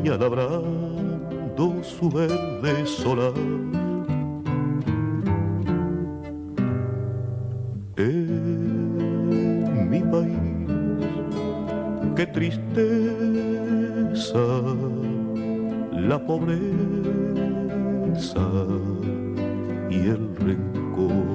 viña labrando su verde solar. En mi país, qué tristeza, la pobreza y el rencor.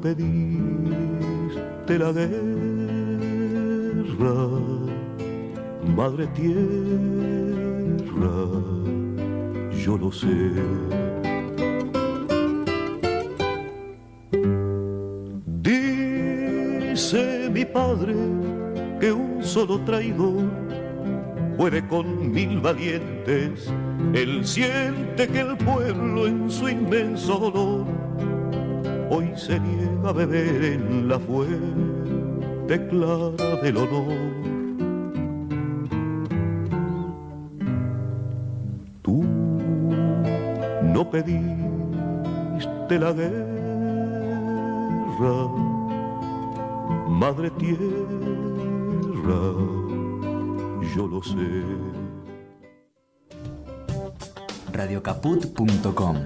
Pediste la guerra, madre tierra, yo lo sé. Dice mi padre que un solo traidor puede con 1000 valientes. Él siente que el pueblo en su inmenso dolor hoy se niega a beber en la fuente clara del honor. Tú no pediste la guerra, madre tierra, yo lo sé. Radiocaput.com.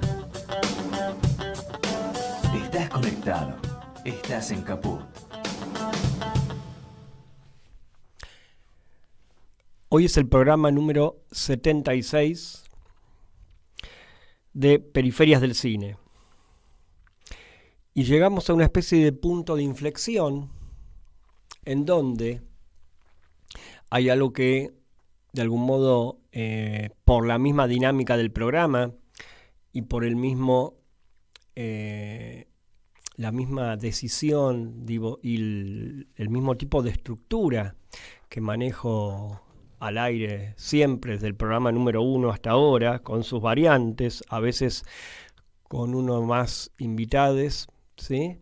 Estás conectado, estás en Caput. Hoy es el programa número 76 de Periferias del Cine. Y llegamos a una especie de punto de inflexión en donde hay algo que, de algún modo, por la misma dinámica del programa y por el mismo... la misma decisión y el mismo tipo de estructura que manejo al aire siempre desde el programa número 1 hasta ahora, con sus variantes, a veces con uno más invitados, ¿sí?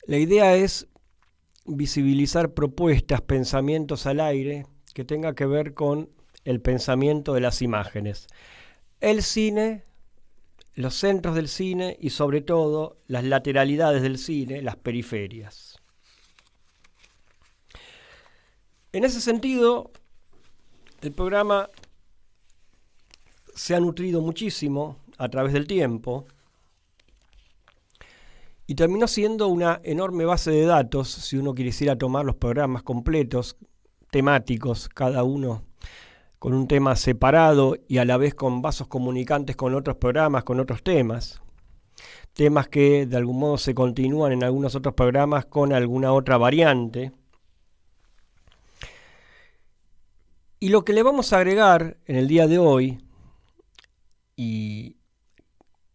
La idea es visibilizar propuestas, pensamientos al aire que tenga que ver con el pensamiento de las imágenes. El cine, los centros del cine y sobre todo las lateralidades del cine, las periferias. En ese sentido, el programa se ha nutrido muchísimo a través del tiempo y terminó siendo una enorme base de datos, si uno quisiera tomar los programas completos, temáticos, cada uno con un tema separado y a la vez con vasos comunicantes con otros programas, con otros temas que de algún modo se continúan en algunos otros programas con alguna otra variante. Y lo que le vamos a agregar en el día de hoy, y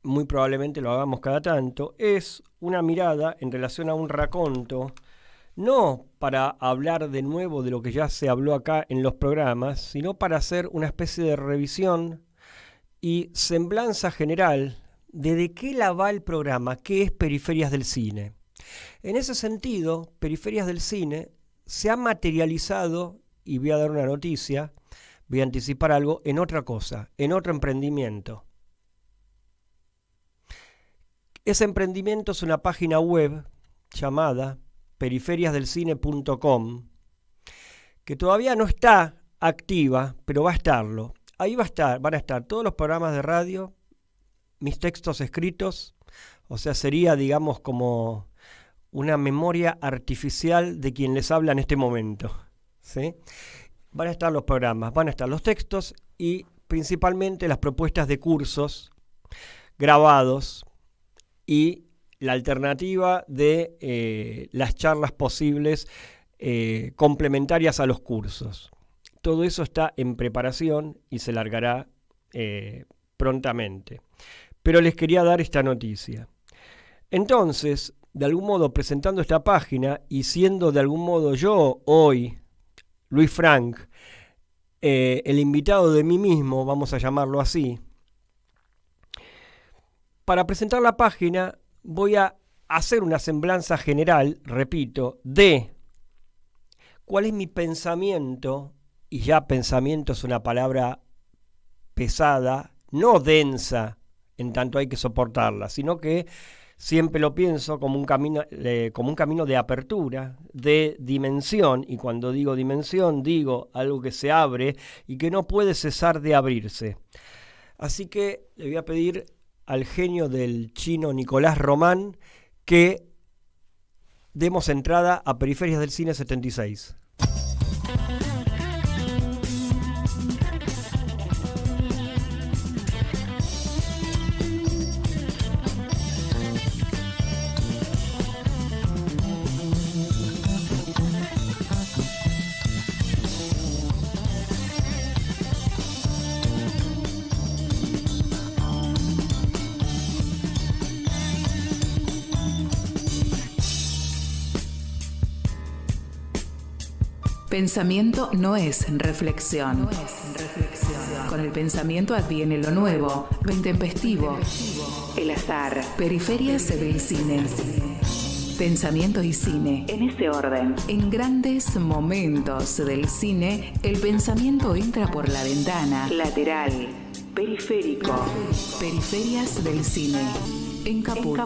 muy probablemente lo hagamos cada tanto, es una mirada en relación a un raconto, no para hablar de nuevo de lo que ya se habló acá en los programas, sino para hacer una especie de revisión y semblanza general de qué la va el programa, qué es Periferias del Cine. En ese sentido, Periferias del Cine se ha materializado, y voy a dar una noticia, voy a anticipar algo, en otra cosa, en otro emprendimiento. Ese emprendimiento es una página web llamada periferiasdelcine.com, que todavía no está activa, pero va a estarlo. Ahí van a estar todos los programas de radio, mis textos escritos, o sea, sería, digamos, como una memoria artificial de quien les habla en este momento, ¿sí? Van a estar los programas, van a estar los textos y principalmente las propuestas de cursos grabados y la alternativa de las charlas posibles complementarias a los cursos. Todo eso está en preparación y se largará prontamente. Pero les quería dar esta noticia. Entonces, de algún modo, presentando esta página y siendo de algún modo yo hoy, Luis Frank, el invitado de mí mismo, vamos a llamarlo así, para presentar la página voy a hacer una semblanza general, repito, de cuál es mi pensamiento, y ya pensamiento es una palabra pesada, no densa, en tanto hay que soportarla, sino que siempre lo pienso como un camino de apertura, de dimensión, y cuando digo dimensión, digo algo que se abre y que no puede cesar de abrirse. Así que le voy a pedir al genio del chino Nicolás Román que demos entrada a Periferias del Cine 76. Pensamiento no es reflexión. Con el pensamiento adviene lo nuevo, lo intempestivo, el azar. Periferias del cine. Pensamiento y cine, en ese orden. En grandes momentos del cine, el pensamiento entra por la ventana, lateral, periférico. Periferias del cine, en Caput.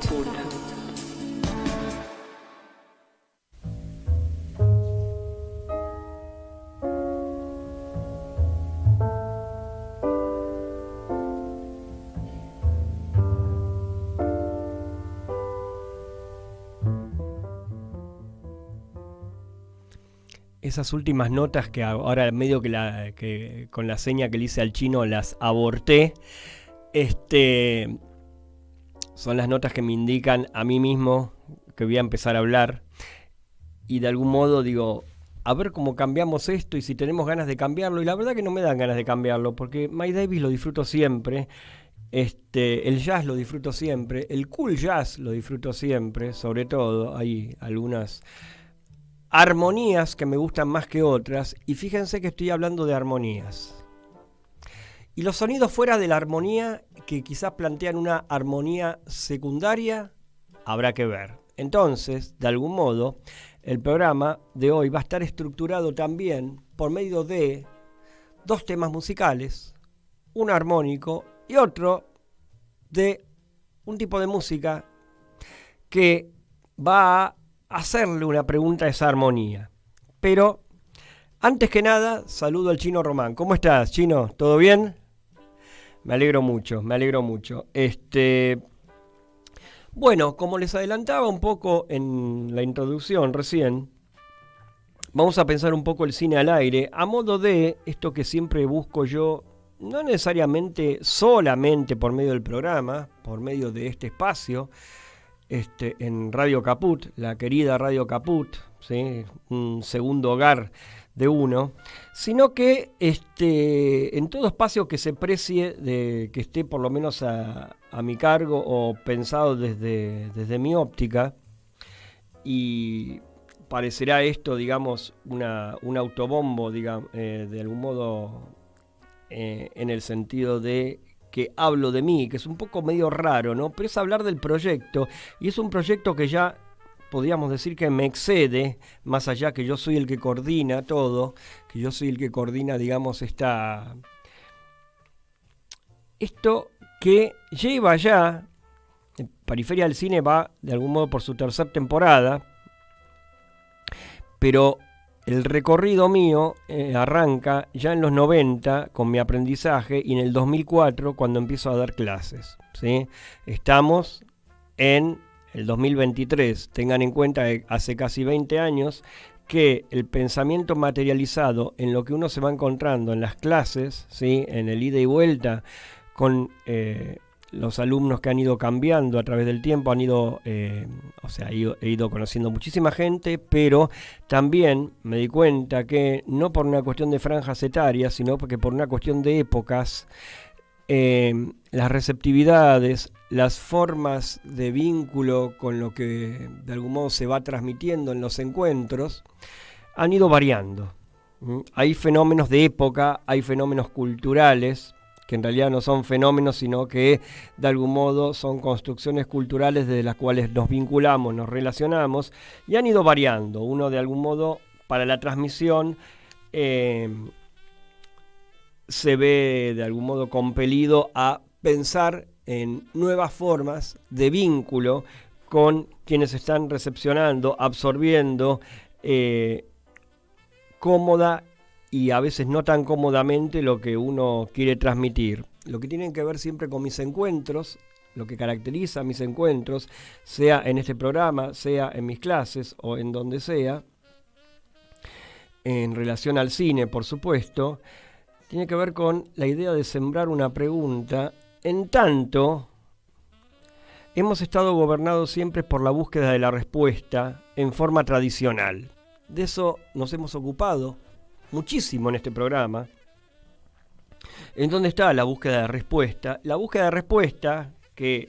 Esas últimas notas que ahora medio que con la seña que le hice al chino las aborté, son las notas que me indican a mí mismo que voy a empezar a hablar, y de algún modo digo, a ver cómo cambiamos esto y si tenemos ganas de cambiarlo, y la verdad que no me dan ganas de cambiarlo, porque Miles Davis lo disfruto siempre, el jazz lo disfruto siempre, el cool jazz lo disfruto siempre, sobre todo hay algunas armonías que me gustan más que otras, y fíjense que estoy hablando de armonías. Y los sonidos fuera de la armonía, que quizás plantean una armonía secundaria, habrá que ver. Entonces, de algún modo, el programa de hoy va a estar estructurado también por medio de dos temas musicales, uno armónico y otro de un tipo de música que va a hacerle una pregunta a esa armonía. Pero, antes que nada, saludo al chino Román. ¿Cómo estás, chino? ¿Todo bien? Me alegro mucho, me alegro mucho. Bueno, como les adelantaba un poco en la introducción recién, vamos a pensar un poco el cine al aire, a modo de esto que siempre busco yo, no necesariamente solamente por medio del programa, por medio de este espacio, en Radio Caput, la querida Radio Caput, ¿sí? Un segundo hogar de uno, sino que en todo espacio que se precie, que esté por lo menos a mi cargo o pensado desde mi óptica, y parecerá esto, digamos, un autobombo, digamos, de algún modo, en el sentido de que hablo de mí, que es un poco medio raro, ¿no? Pero es hablar del proyecto, y es un proyecto que ya podríamos decir que me excede, más allá que yo soy el que coordina todo, que yo soy el que coordina, digamos, esto que lleva ya, Periferia del Cine va de algún modo por su tercera temporada, pero el recorrido mío arranca ya en los 90 con mi aprendizaje y en el 2004 cuando empiezo a dar clases, ¿sí? Estamos en el 2023. Tengan en cuenta que hace casi 20 años que el pensamiento materializado en lo que uno se va encontrando en las clases, ¿sí? En el ida y vuelta con los alumnos que han ido cambiando a través del tiempo, he ido conociendo muchísima gente, pero también me di cuenta que no por una cuestión de franjas etarias, sino porque por una cuestión de épocas, las receptividades, las formas de vínculo con lo que de algún modo se va transmitiendo en los encuentros, han ido variando. Hay fenómenos de época, hay fenómenos culturales que en realidad no son fenómenos, sino que de algún modo son construcciones culturales de las cuales nos vinculamos, nos relacionamos, y han ido variando. Uno de algún modo, para la transmisión, se ve de algún modo compelido a pensar en nuevas formas de vínculo con quienes están recepcionando, absorbiendo cómoda y a veces no tan cómodamente lo que uno quiere transmitir. Lo que tienen que ver siempre con mis encuentros, lo que caracteriza mis encuentros, sea en este programa, sea en mis clases o en donde sea, en relación al cine, por supuesto, tiene que ver con la idea de sembrar una pregunta, en tanto hemos estado gobernados siempre por la búsqueda de la respuesta en forma tradicional. De eso nos hemos ocupado muchísimo en este programa. ¿En dónde está la búsqueda de respuesta? La búsqueda de respuesta, que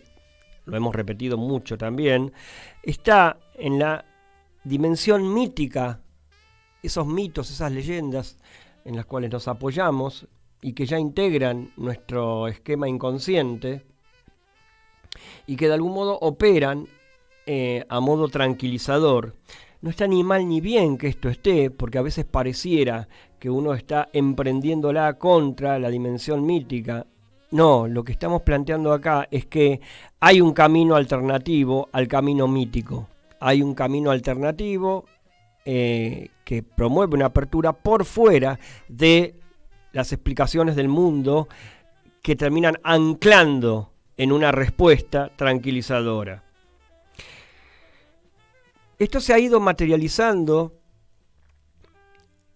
lo hemos repetido mucho también, está en la dimensión mítica, esos mitos, esas leyendas en las cuales nos apoyamos y que ya integran nuestro esquema inconsciente y que de algún modo operan a modo tranquilizador. No está ni mal ni bien que esto esté, porque a veces pareciera que uno está emprendiéndola contra la dimensión mítica. No, lo que estamos planteando acá es que hay un camino alternativo al camino mítico. Hay un camino alternativo que promueve una apertura por fuera de las explicaciones del mundo que terminan anclando en una respuesta tranquilizadora. Esto se ha ido materializando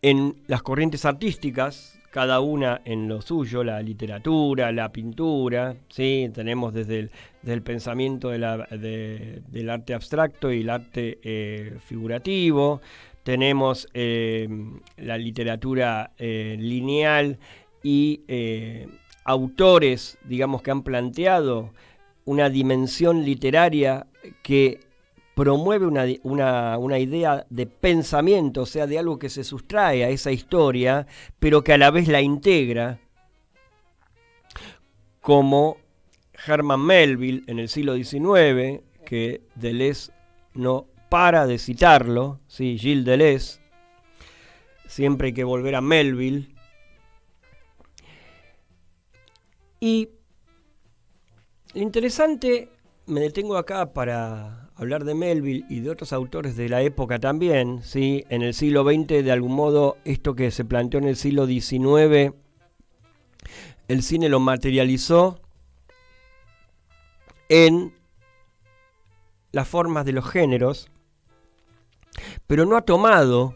en las corrientes artísticas, cada una en lo suyo, la literatura, la pintura, ¿sí? Tenemos desde el pensamiento del arte abstracto y el arte figurativo, tenemos la literatura lineal y autores, digamos, que han planteado una dimensión literaria que promueve una idea de pensamiento, o sea, de algo que se sustrae a esa historia, pero que a la vez la integra, como Herman Melville en el siglo XIX, que Deleuze no para de citarlo, ¿sí? Gilles Deleuze, siempre hay que volver a Melville. Y lo interesante, me detengo acá para hablar de Melville y de otros autores de la época también, ¿sí? En el siglo XX, de algún modo, esto que se planteó en el siglo XIX, el cine lo materializó en las formas de los géneros, pero no ha tomado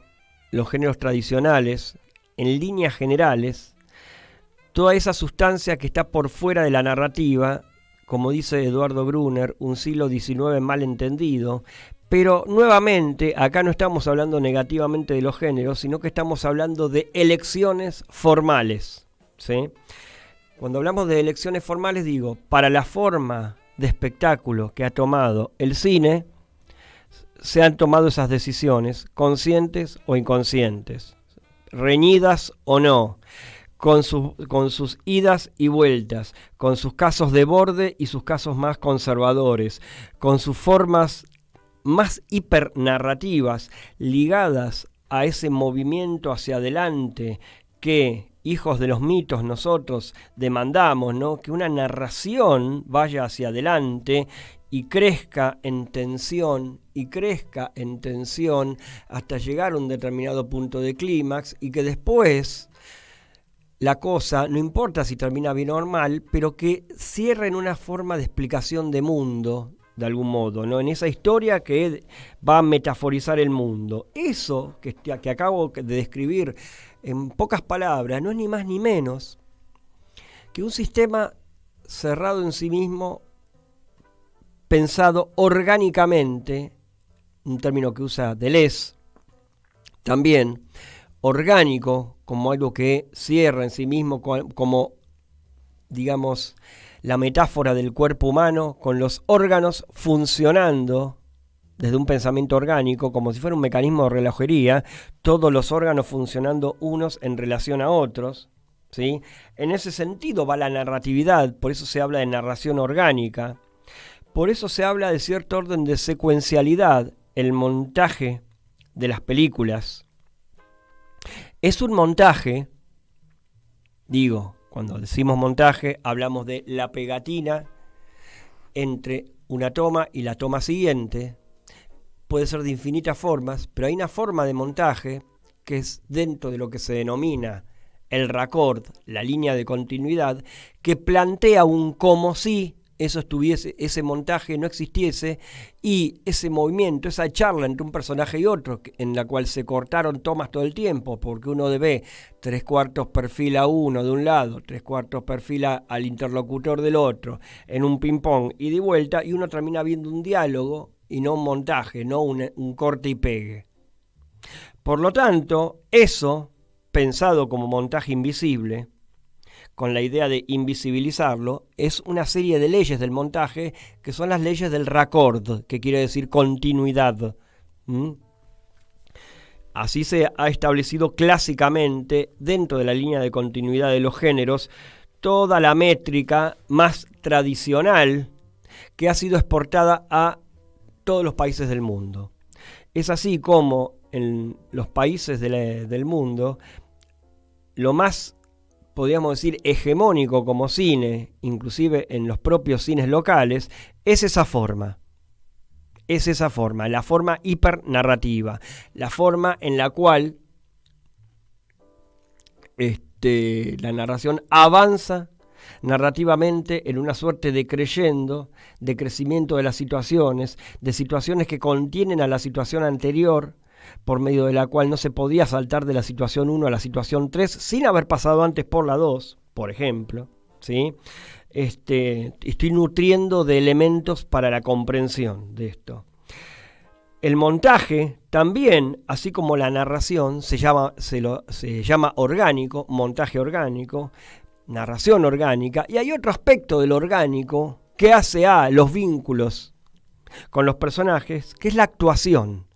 los géneros tradicionales, en líneas generales, toda esa sustancia que está por fuera de la narrativa, como dice Eduardo Brunner, un siglo XIX mal entendido, pero nuevamente acá no estamos hablando negativamente de los géneros, sino que estamos hablando de elecciones formales, ¿sí? Cuando hablamos de elecciones formales, digo, para la forma de espectáculo que ha tomado el cine, se han tomado esas decisiones, conscientes o inconscientes, reñidas o no, con sus idas y vueltas, con sus casos de borde y sus casos más conservadores, con sus formas más hipernarrativas ligadas a ese movimiento hacia adelante que, hijos de los mitos, nosotros demandamos, ¿no? Que una narración vaya hacia adelante y crezca en tensión hasta llegar a un determinado punto de clímax y que después la cosa, no importa si termina bien o mal, pero que cierre en una forma de explicación de mundo, de algún modo, ¿no? En esa historia que va a metaforizar el mundo. Eso que acabo de describir en pocas palabras no es ni más ni menos que un sistema cerrado en sí mismo, pensado orgánicamente, un término que usa Deleuze también, orgánico, como algo que cierra en sí mismo, como, digamos, la metáfora del cuerpo humano, con los órganos funcionando desde un pensamiento orgánico, como si fuera un mecanismo de relojería, todos los órganos funcionando unos en relación a otros, ¿sí? En ese sentido va la narratividad, por eso se habla de narración orgánica, por eso se habla de cierto orden de secuencialidad. El montaje de las películas es un montaje, digo, cuando decimos montaje hablamos de la pegatina entre una toma y la toma siguiente. Puede ser de infinitas formas, pero hay una forma de montaje que es dentro de lo que se denomina el raccord, la línea de continuidad, que plantea un como si eso estuviese, ese montaje no existiese, y ese movimiento, esa charla entre un personaje y otro, en la cual se cortaron tomas todo el tiempo, porque uno ve 3/4 perfil a uno de un lado, 3/4 perfil al interlocutor del otro, en un ping-pong y de vuelta, y uno termina viendo un diálogo y no un montaje, no un corte y pegue. Por lo tanto, eso, pensado como montaje invisible, con la idea de invisibilizarlo, es una serie de leyes del montaje que son las leyes del raccord, que quiere decir continuidad. Así se ha establecido clásicamente, dentro de la línea de continuidad de los géneros, toda la métrica más tradicional que ha sido exportada a todos los países del mundo. Es así como en los países del mundo, lo más, podríamos decir, hegemónico como cine, inclusive en los propios cines locales, es esa forma. Es esa forma, la forma hipernarrativa, la forma en la cual la narración avanza narrativamente en una suerte de creyendo, de crecimiento de las situaciones, de situaciones que contienen a la situación anterior, por medio de la cual no se podía saltar de la situación 1 a la situación 3 sin haber pasado antes por la 2, por ejemplo, ¿sí? Estoy nutriendo de elementos para la comprensión de esto. El montaje también, así como la narración, se llama orgánico, montaje orgánico, narración orgánica, y hay otro aspecto del orgánico que hace a los vínculos con los personajes, que es la actuación.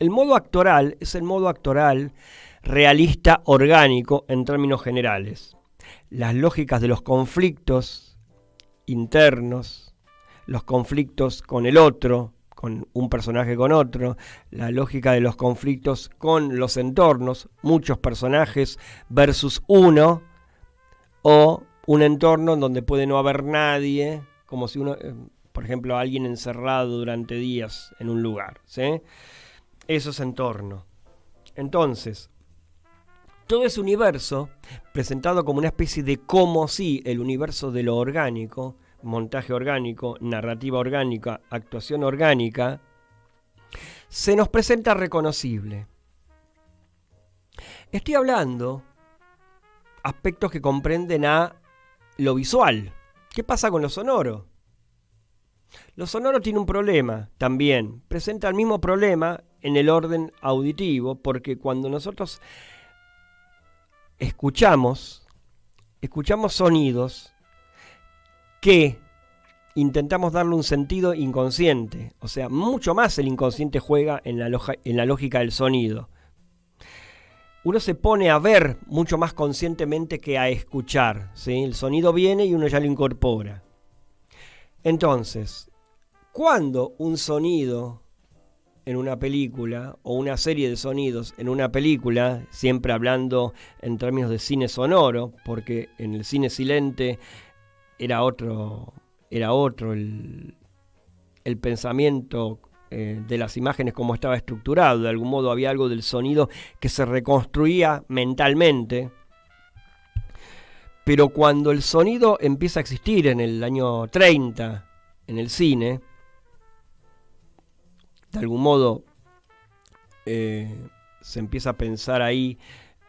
El modo actoral es el modo actoral realista orgánico en términos generales. Las lógicas de los conflictos internos, los conflictos con el otro, con un personaje con otro, la lógica de los conflictos con los entornos, muchos personajes versus uno, o un entorno en donde puede no haber nadie, como si uno, por ejemplo, alguien encerrado durante días en un lugar, ¿sí? Eso es entorno. Entonces, todo ese universo, presentado como una especie de como si, el universo de lo orgánico, montaje orgánico, narrativa orgánica, actuación orgánica, se nos presenta reconocible. Estoy hablando aspectos que comprenden a lo visual. ¿Qué pasa con lo sonoro? Lo sonoro tiene un problema también, presenta el mismo problema en el orden auditivo, porque cuando nosotros escuchamos sonidos que intentamos darle un sentido inconsciente, o sea, mucho más el inconsciente juega en la lógica del sonido. Uno se pone a ver mucho más conscientemente que a escuchar, ¿sí? El sonido viene y uno ya lo incorpora. Entonces, cuando un sonido en una película o una serie de sonidos en una película, siempre hablando en términos de cine sonoro, porque en el cine silente era otro el pensamiento de las imágenes como estaba estructurado. De algún modo había algo del sonido que se reconstruía mentalmente, pero cuando el sonido empieza a existir en el año 30 en el cine, de algún modo se empieza a pensar ahí,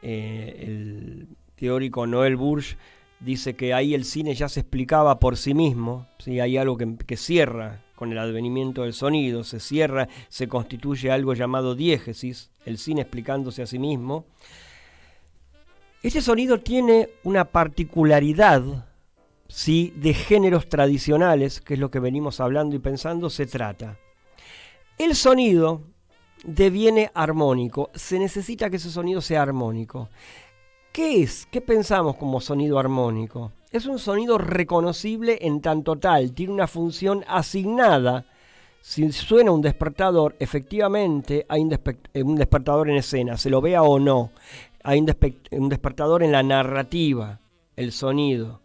el teórico Noel Burge dice que ahí el cine ya se explicaba por sí mismo, ¿sí? Hay algo que cierra con el advenimiento del sonido, se cierra, se constituye algo llamado diégesis, el cine explicándose a sí mismo. Este sonido tiene una particularidad, ¿sí? De géneros tradicionales, que es lo que venimos hablando y pensando, se trata. El sonido deviene armónico, se necesita que ese sonido sea armónico. ¿Qué es? ¿Qué pensamos como sonido armónico? Es un sonido reconocible en tanto tal, tiene una función asignada. Si suena un despertador, efectivamente hay un despertador en escena, se lo vea o no. Hay un despertador en la narrativa, el sonido.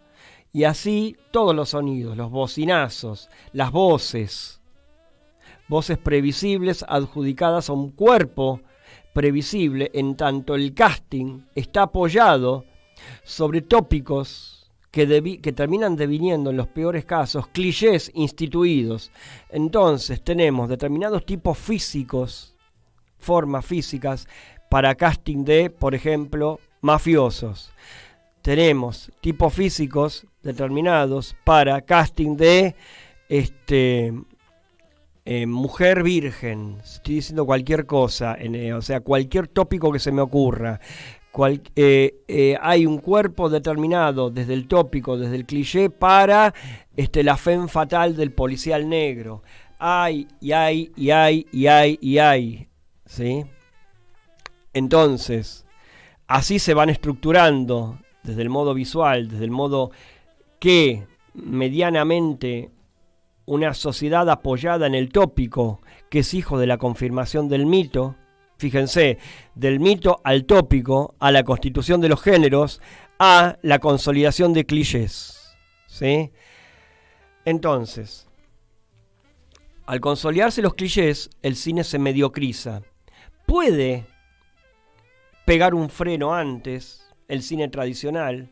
Y así todos los sonidos, los bocinazos, las voces previsibles adjudicadas a un cuerpo previsible, en tanto el casting está apoyado sobre tópicos que terminan deviniendo en los peores casos clichés instituidos. Entonces tenemos determinados tipos físicos, formas físicas, para casting de, por ejemplo, mafiosos. Tenemos tipos físicos determinados para casting de mujer virgen. Estoy diciendo cualquier cosa, o sea, cualquier tópico que se me ocurra. Hay un cuerpo determinado desde el tópico, desde el cliché, para la femme fatal del policial negro. Hay, ¿sí? Entonces, así se van estructurando desde el modo visual, desde el modo que medianamente una sociedad apoyada en el tópico, que es hijo de la confirmación del mito. Fíjense, del mito al tópico, a la constitución de los géneros, a la consolidación de clichés, ¿sí? Entonces, al consolidarse los clichés, el cine se mediocriza. Puede pegar un freno antes, el cine tradicional,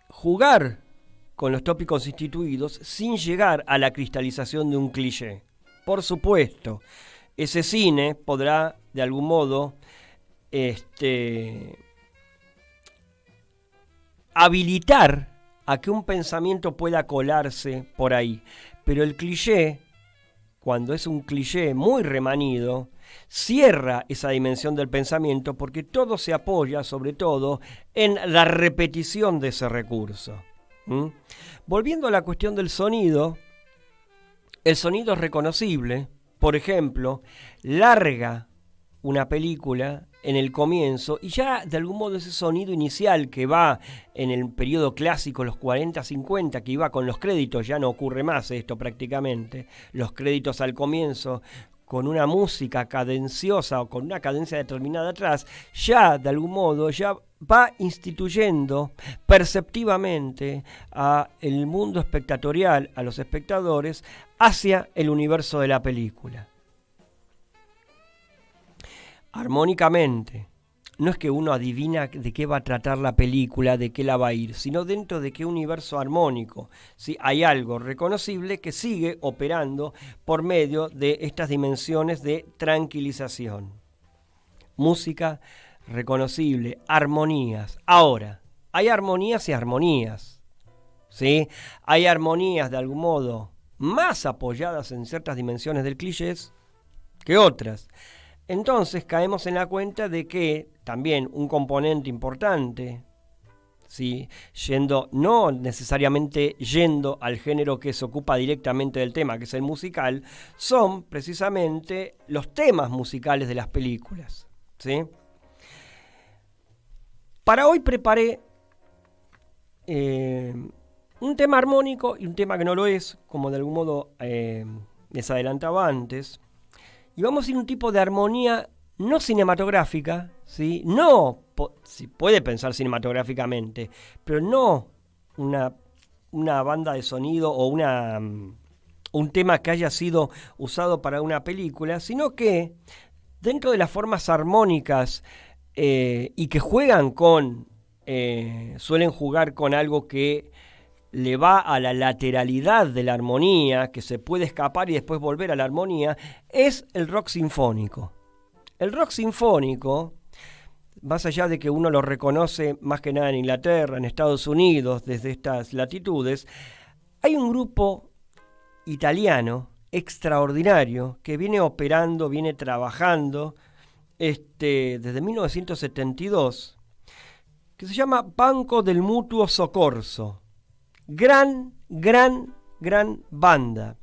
jugar con los tópicos instituidos sin llegar a la cristalización de un cliché. Por supuesto, ese cine podrá, de algún modo, habilitar a que un pensamiento pueda colarse por ahí. Pero el cliché, cuando es un cliché muy remanido, cierra esa dimensión del pensamiento porque todo se apoya, sobre todo, en la repetición de ese recurso. Volviendo a la cuestión del sonido, el sonido es reconocible. Por ejemplo, larga una película en el comienzo y ya de algún modo ese sonido inicial que va en el periodo clásico, los 40-50, que iba con los créditos, ya no ocurre más esto prácticamente, los créditos al comienzo con una música cadenciosa o con una cadencia determinada atrás, ya de algún modo ya va instituyendo perceptivamente a el mundo espectatorial, a los espectadores, hacia el universo de la película. Armónicamente, no es que uno adivina de qué va a tratar la película, de qué la va a ir, sino dentro de qué universo armónico. ¿Sí? Hay algo reconocible que sigue operando por medio de estas dimensiones de tranquilización. Música reconocible, armonías. Ahora, hay armonías y armonías, ¿sí? Hay armonías de algún modo más apoyadas en ciertas dimensiones del clichés que otras. Entonces caemos en la cuenta de que también un componente importante, ¿sí? No necesariamente yendo al género que se ocupa directamente del tema, que es el musical, son precisamente los temas musicales de las películas, ¿sí? Para hoy preparé un tema armónico y un tema que no lo es, como de algún modo les adelantaba antes. Y vamos a ir a un tipo de armonía no cinematográfica, ¿sí? Si puede pensar cinematográficamente, pero no una banda de sonido o un tema que haya sido usado para una película, sino que dentro de las formas armónicas y que suelen jugar con algo que le va a la lateralidad de la armonía, que se puede escapar y después volver a la armonía, es el rock sinfónico. El rock sinfónico, más allá de que uno lo reconoce más que nada en Inglaterra, en Estados Unidos, desde estas latitudes, hay un grupo italiano extraordinario que viene operando, viene trabajando desde 1972, que se llama Banco del Mutuo Soccorso. Gran banda.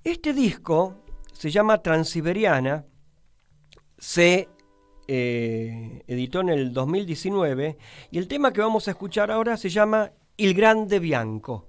Este disco se llama Transiberiana, se editó en el 2019, y el tema que vamos a escuchar ahora se llama Il Grande Bianco.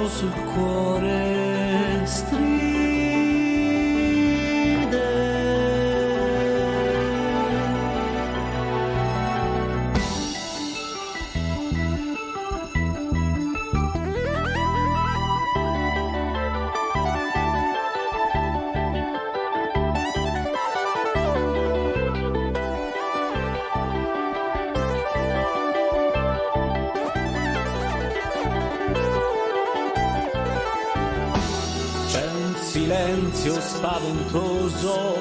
Sul cuore stride. Silenzio spaventoso,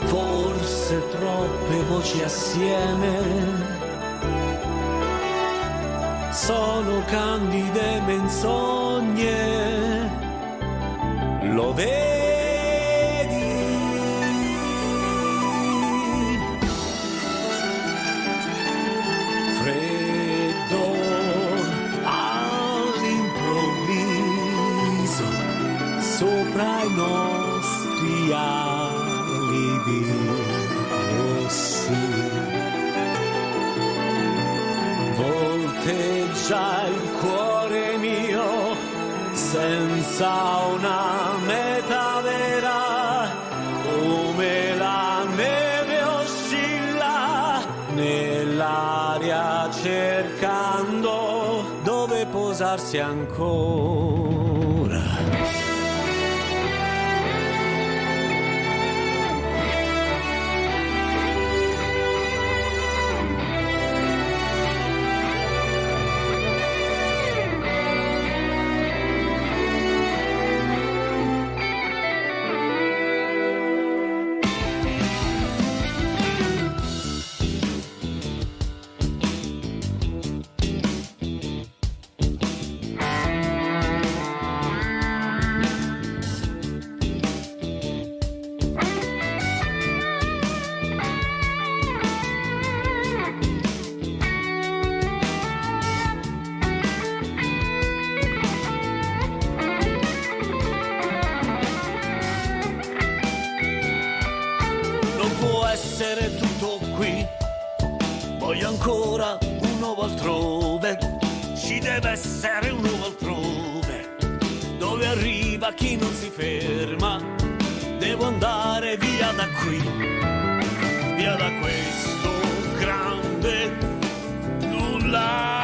forse troppe voci assieme, sono candide menzogne, lo vedi? Freddo all'improvviso sopra i nostri alibi rossi, volteggia il cuore mio senza una meta vera, come la neve oscilla nell'aria cercando dove posarsi ancora. Essere tutto qui, voglio ancora un uovo altrove, ci deve essere un uovo altrove, dove arriva chi non si ferma, devo andare via da qui, via da questo grande nulla.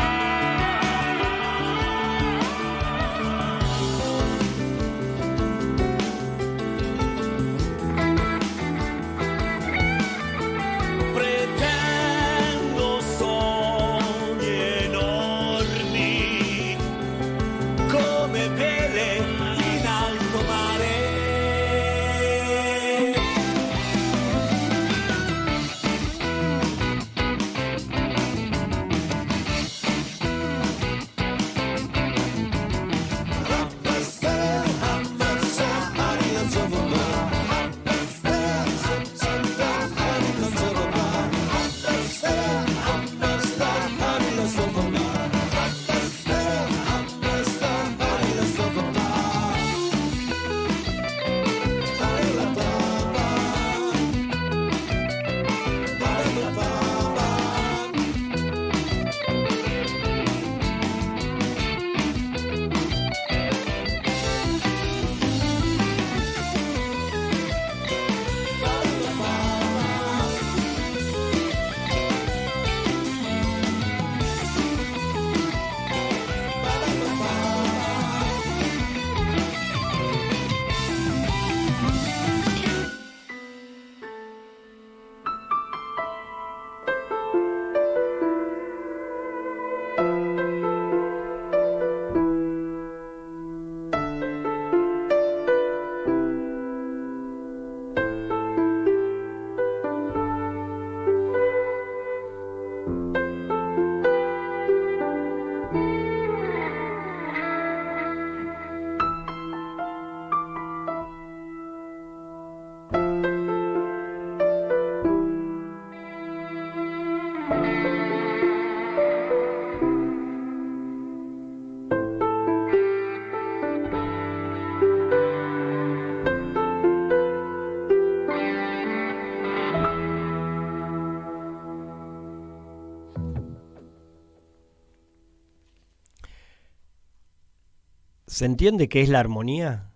¿Se entiende qué es la armonía?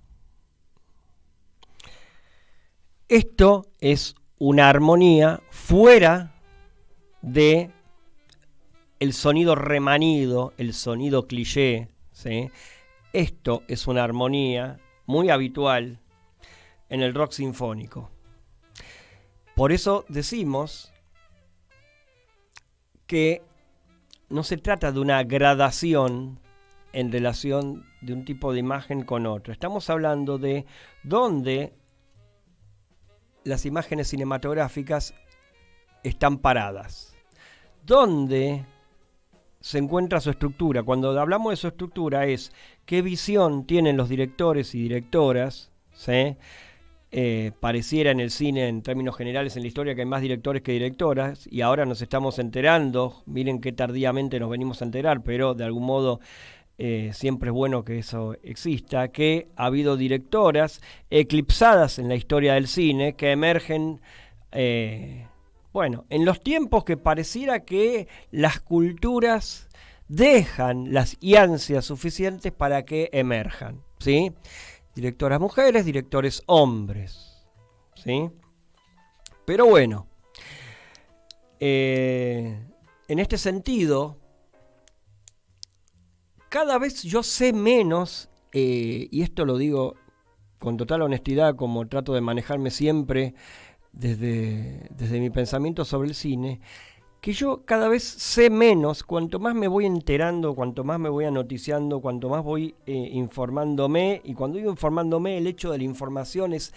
Esto es una armonía fuera de el sonido remanido, el sonido cliché, ¿sí? Esto es una armonía muy habitual en el rock sinfónico. Por eso decimos que no se trata de una gradación en relación de un tipo de imagen con otro. Estamos hablando de dónde las imágenes cinematográficas están paradas. ¿Dónde se encuentra su estructura? Cuando hablamos de su estructura es qué visión tienen los directores y directoras, ¿sí? Pareciera en el cine, en términos generales, en la historia, que hay más directores que directoras, y ahora nos estamos enterando, miren qué tardíamente nos venimos a enterar, pero de algún modo siempre es bueno que eso exista, que ha habido directoras eclipsadas en la historia del cine, que emergen, en los tiempos que pareciera que las culturas dejan las ansias suficientes para que emerjan, ¿sí? Directoras mujeres, directores hombres, ¿sí? Pero bueno, en este sentido, cada vez yo sé menos, y esto lo digo con total honestidad, como trato de manejarme siempre desde mi pensamiento sobre el cine, que yo cada vez sé menos, cuanto más me voy enterando, cuanto más me voy anoticiando, cuanto más voy informándome, y cuando digo informándome, el hecho de la información es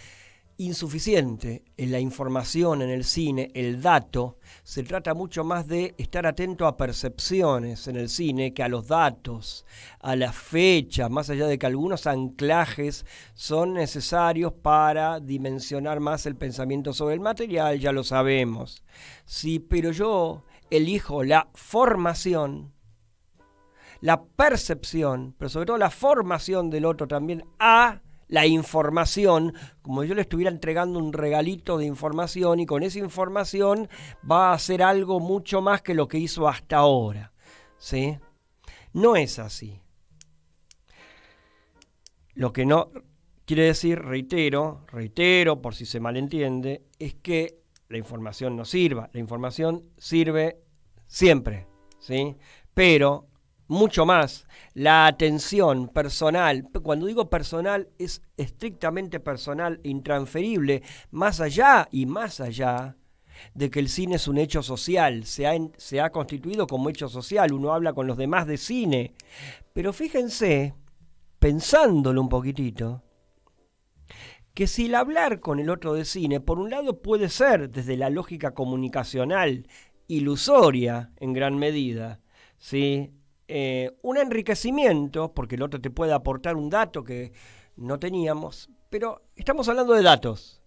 insuficiente. En la información, en el cine, el dato, se trata mucho más de estar atento a percepciones en el cine que a los datos, a las fechas, más allá de que algunos anclajes son necesarios para dimensionar más el pensamiento sobre el material, ya lo sabemos. Sí, pero yo elijo la formación, la percepción, pero sobre todo la formación del otro también a la información, como yo le estuviera entregando un regalito de información, y con esa información va a hacer algo mucho más que lo que hizo hasta ahora, ¿sí? No es así. Lo que no quiere decir, reitero, por si se malentiende, es que la información no sirva. La información sirve siempre, ¿sí? Pero mucho más, la atención personal, cuando digo personal es estrictamente personal, intransferible, más allá de que el cine es un hecho social, se ha constituido como hecho social, uno habla con los demás de cine, pero fíjense, pensándolo un poquitito, que si el hablar con el otro de cine, por un lado puede ser desde la lógica comunicacional, ilusoria en gran medida, ¿sí? Un enriquecimiento, porque el otro te puede aportar un dato que no teníamos, pero estamos hablando de datos.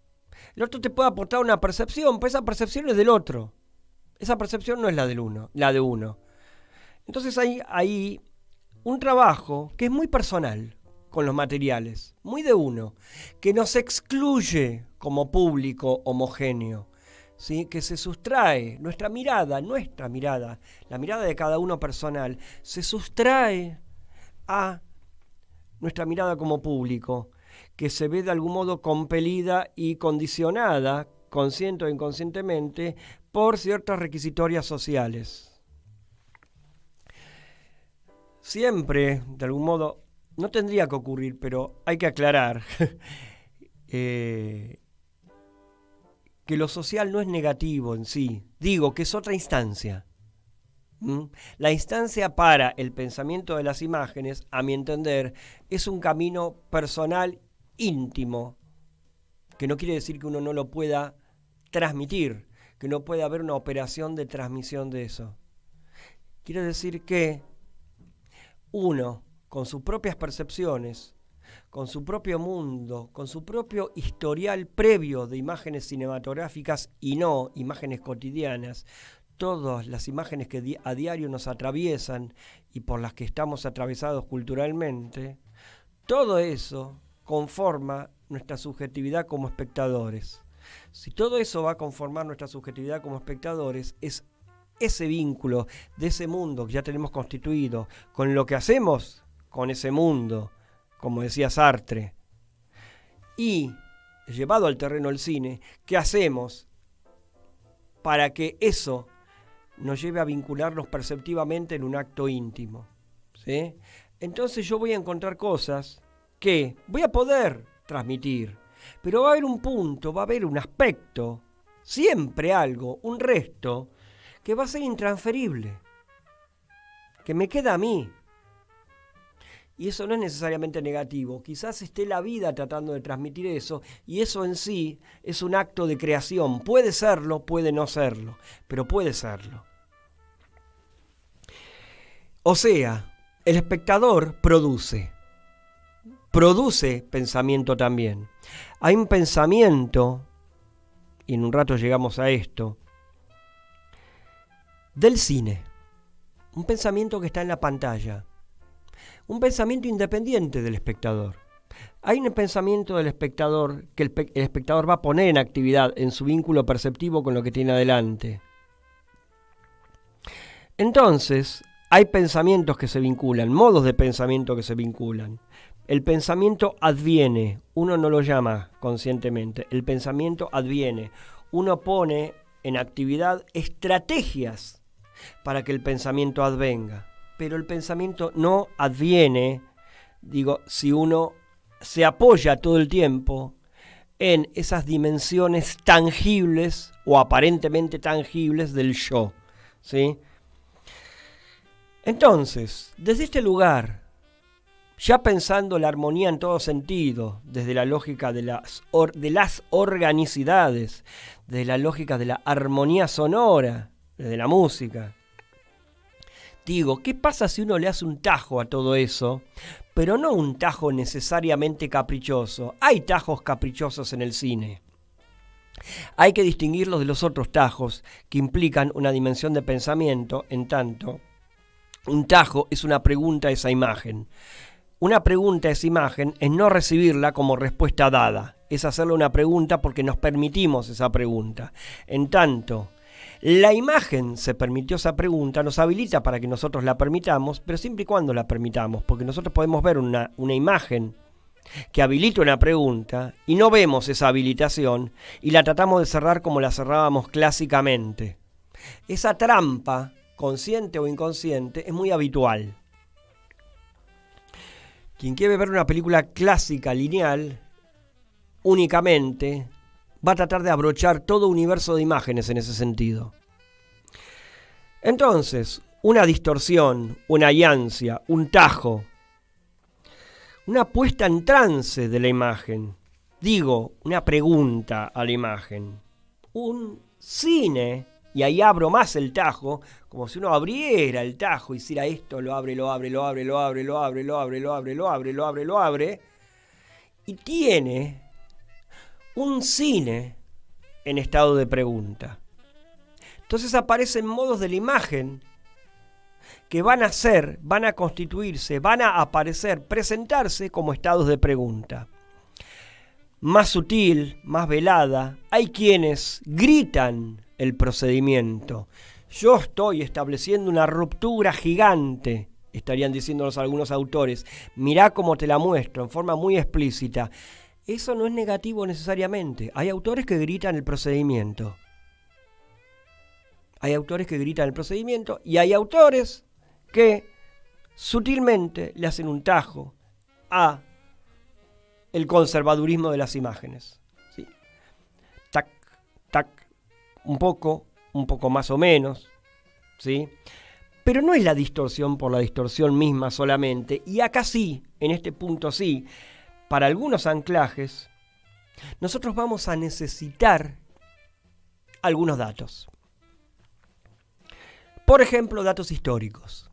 El otro te puede aportar una percepción, pero esa percepción es del otro. Esa percepción no es la de uno. Entonces hay ahí un trabajo que es muy personal con los materiales, muy de uno, que nos excluye como público homogéneo. ¿Sí? Que se sustrae, nuestra mirada, la mirada de cada uno personal, se sustrae a nuestra mirada como público, que se ve de algún modo compelida y condicionada, consciente o inconscientemente, por ciertas requisitorias sociales. Siempre, de algún modo, no tendría que ocurrir, pero hay que aclarar, que lo social no es negativo en sí, digo que es otra instancia. La instancia para el pensamiento de las imágenes, a mi entender, es un camino personal íntimo, que no quiere decir que uno no lo pueda transmitir, que no pueda haber una operación de transmisión de eso. Quiere decir que uno, con sus propias percepciones, con su propio mundo, con su propio historial previo de imágenes cinematográficas y no imágenes cotidianas, todas las imágenes que a diario nos atraviesan y por las que estamos atravesados culturalmente, todo eso conforma nuestra subjetividad como espectadores. Si todo eso va a conformar nuestra subjetividad como espectadores, es ese vínculo de ese mundo que ya tenemos constituido con lo que hacemos con ese mundo como decía Sartre. Y, llevado al terreno del cine, ¿qué hacemos para que eso nos lleve a vincularnos perceptivamente en un acto íntimo? ¿Sí? Entonces yo voy a encontrar cosas que voy a poder transmitir, pero va a haber un punto, va a haber un aspecto, siempre algo, un resto, que va a ser intransferible, que me queda a mí. Y eso no es necesariamente negativo, quizás esté la vida tratando de transmitir eso, y eso en sí es un acto de creación. Puede serlo, puede no serlo, pero puede serlo. O sea, el espectador produce pensamiento también. Hay un pensamiento, y en un rato llegamos a esto, del cine. Un pensamiento que está en la pantalla. Un pensamiento independiente del espectador. Hay un pensamiento del espectador que el espectador va a poner en actividad en su vínculo perceptivo con lo que tiene adelante. Entonces, hay pensamientos que se vinculan, modos de pensamiento que se vinculan. El pensamiento adviene, uno no lo llama conscientemente, el pensamiento adviene. Uno pone en actividad estrategias para que el pensamiento advenga. Pero el pensamiento no adviene, si uno se apoya todo el tiempo en esas dimensiones tangibles o aparentemente tangibles del yo, ¿sí? Entonces, desde este lugar, ya pensando la armonía en todo sentido, desde la lógica de las organicidades, desde la lógica de la armonía sonora, desde la música, digo, ¿qué pasa si uno le hace un tajo a todo eso? Pero no un tajo necesariamente caprichoso. Hay tajos caprichosos en el cine. Hay que distinguirlos de los otros tajos que implican una dimensión de pensamiento, en tanto un tajo es una pregunta a esa imagen. Una pregunta a esa imagen es no recibirla como respuesta dada, es hacerle una pregunta porque nos permitimos esa pregunta. En tanto, la imagen se permitió esa pregunta, nos habilita para que nosotros la permitamos, pero siempre y cuando la permitamos, porque nosotros podemos ver una imagen que habilita una pregunta y no vemos esa habilitación y la tratamos de cerrar como la cerrábamos clásicamente. Esa trampa, consciente o inconsciente, es muy habitual. Quien quiere ver una película clásica, lineal, únicamente, va a tratar de abrochar todo universo de imágenes en ese sentido. Entonces, una distorsión, una yancia, un tajo, una puesta en trance de la imagen, una pregunta a la imagen, un cine, y ahí abro más el tajo, como si uno abriera el tajo, hiciera esto, lo abre, y tiene un cine en estado de pregunta. Entonces aparecen modos de la imagen que van a constituirse, van a aparecer, presentarse como estados de pregunta. Más sutil, más velada, hay quienes gritan el procedimiento. Yo estoy estableciendo una ruptura gigante, estarían diciéndonos algunos autores. Mirá cómo te la muestro, en forma muy explícita. Eso no es negativo necesariamente. Hay autores que gritan el procedimiento. Hay autores que gritan el procedimiento y hay autores que sutilmente le hacen un tajo a el conservadurismo de las imágenes. ¿Sí? Tac, tac, un poco más o menos, ¿sí? Pero no es la distorsión por la distorsión misma solamente, y acá sí, en este punto sí, para algunos anclajes, nosotros vamos a necesitar algunos datos. Por ejemplo, datos históricos.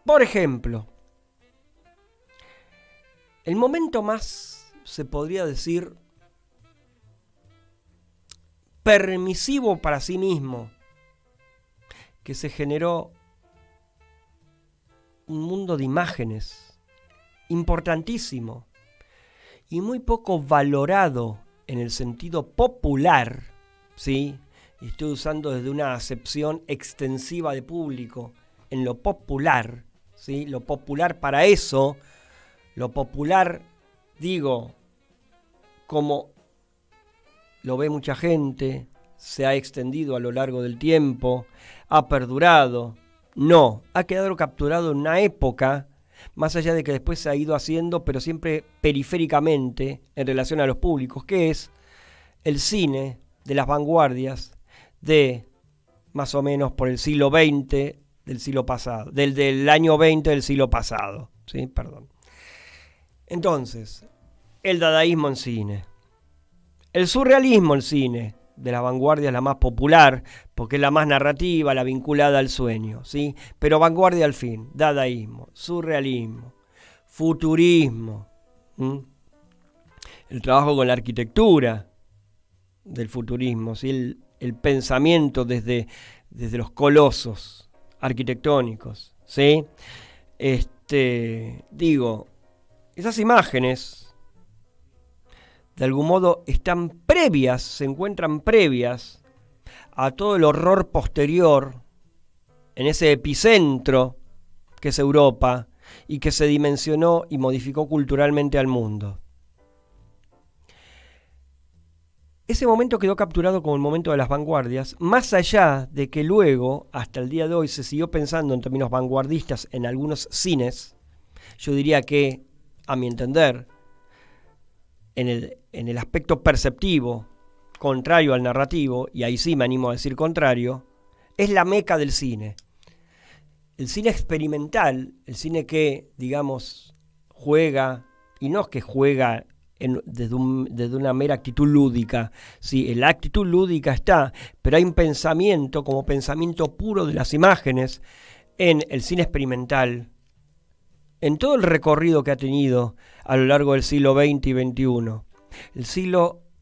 Por ejemplo, el momento más, se podría decir, permisivo para sí mismo, que se generó un mundo de imágenes importantísimo y muy poco valorado en el sentido popular, ¿sí? Y estoy usando desde una acepción extensiva de público, en lo popular, ¿sí? Lo popular para eso, lo popular, digo, como lo ve mucha gente, se ha extendido a lo largo del tiempo, ha perdurado. No, ha quedado capturado en una época, más allá de que después se ha ido haciendo, pero siempre periféricamente en relación a los públicos, que es el cine de las vanguardias de más o menos por el siglo XX del siglo pasado, del año 20 del siglo pasado, ¿sí? Perdón. Entonces, el dadaísmo en cine, el surrealismo en cine, de las vanguardias la más popular, porque es la más narrativa, la vinculada al sueño, ¿sí? Pero vanguardia al fin, dadaísmo, surrealismo, futurismo, el trabajo con la arquitectura del futurismo, ¿sí? El pensamiento desde los colosos arquitectónicos, ¿sí? Digo, esas imágenes de algún modo están previas, se encuentran previas a todo el horror posterior en ese epicentro que es Europa y que se dimensionó y modificó culturalmente al mundo. Ese momento quedó capturado como el momento de las vanguardias, más allá de que luego, hasta el día de hoy, se siguió pensando en términos vanguardistas en algunos cines. Yo diría que, a mi entender, en el aspecto perceptivo, contrario al narrativo, y ahí sí me animo a decir contrario, es la meca del cine. El cine experimental, el cine que, digamos, juega, y no es que juega desde una mera actitud lúdica, sí, la actitud lúdica está, pero hay un pensamiento, como pensamiento puro de las imágenes, en el cine experimental, en todo el recorrido que ha tenido a lo largo del siglo XX y XXI.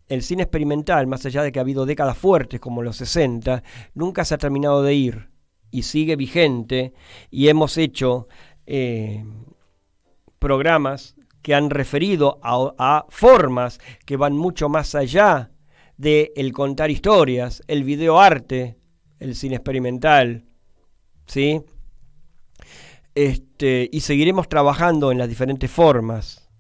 El cine experimental, más allá de que ha habido décadas fuertes como los 60, nunca se ha terminado de ir y sigue vigente, y hemos hecho programas que han referido a formas que van mucho más allá de el contar historias, el videoarte, el cine experimental, ¿sí? Y seguiremos trabajando en las diferentes formas